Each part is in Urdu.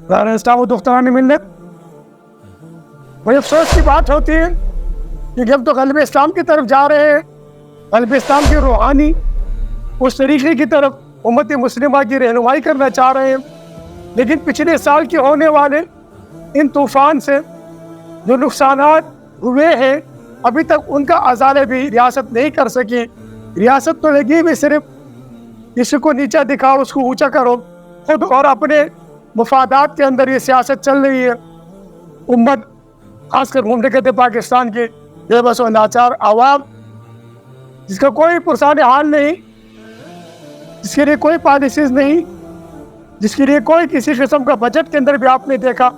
اسلام و دختران ملت. بڑی افسوس کی بات ہوتی ہے کہ جب تو غلبِ اسلام کی طرف جا رہے ہیں, غلبِ اسلام کی روحانی اس طریقے کی طرف امت مسلمہ کی رہنمائی کرنا چاہ رہے ہیں, لیکن پچھلے سال کے ہونے والے ان طوفان سے جو نقصانات ہوئے ہیں ابھی تک ان کا ازالہ بھی ریاست نہیں کر سکی. ریاست تو لگی بھی صرف کسی کو نیچا دکھاؤ, اس کو اونچا کرو, خود اور اپنے مفادات کے اندر یہ سیاست چل رہی ہے. امت خاص کر مملکت پاکستان کی بے بس و لاچار عوام جس کا کوئی پرسان حال نہیں, جس کے لیے کوئی پالیسیز نہیں, جس کے لیے کوئی کسی قسم کا بجٹ کے اندر بھی آپ نے دیکھا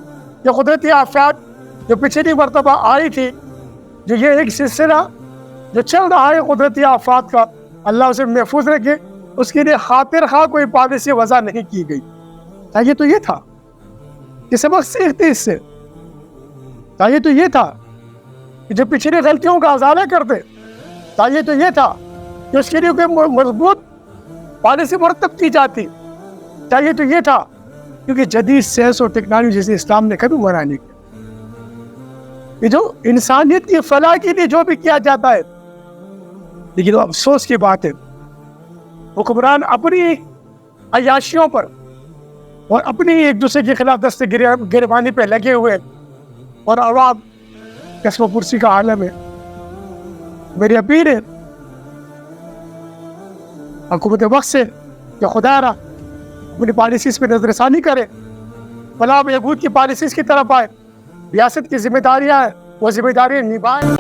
کہ قدرتی آفات جو پچھلی مرتبہ آئی تھی, جو یہ ایک سلسلہ جو چل رہا ہے قدرتی آفات کا, اللہ اسے محفوظ رکھے, اس کے لیے خاطر خواہ کوئی پالیسی وضع نہیں کی گئی. چاہیے تو یہ تھا کہ سبق سیکھتے اس سے, چاہیے تو یہ تھا کہ جو پچھلی غلطیوں کا ازالہ کرتے, چاہیے تو یہ تھا کہ اس کے لیے کوئی مضبوط پالیسی مرتب کی جاتی, چاہیے تو یہ تھا کیونکہ جدید سائنس اور ٹیکنالوجی سے اسلام نے کبھی منع نہیں کیا. یہ جو انسانیت کی فلاح کے لیے جو بھی کیا جاتا ہے, لیکن افسوس کی بات ہے حکمران اپنی عیاشیوں پر اور اپنی ایک دوسرے کے خلاف دست گریبانی پہ لگے ہوئے اور عوام کسب و پرسی کا عالم ہے. میری اپیل ہے حکومت وقت سے کہ خدا را اپنی پالیسیز پہ نظر ثانی کرے, فلاح بہبود کی پالیسیز کی طرف آئے, ریاست کی ذمہ داریاں ہیں وہ ذمہ داریاں نبھائیں.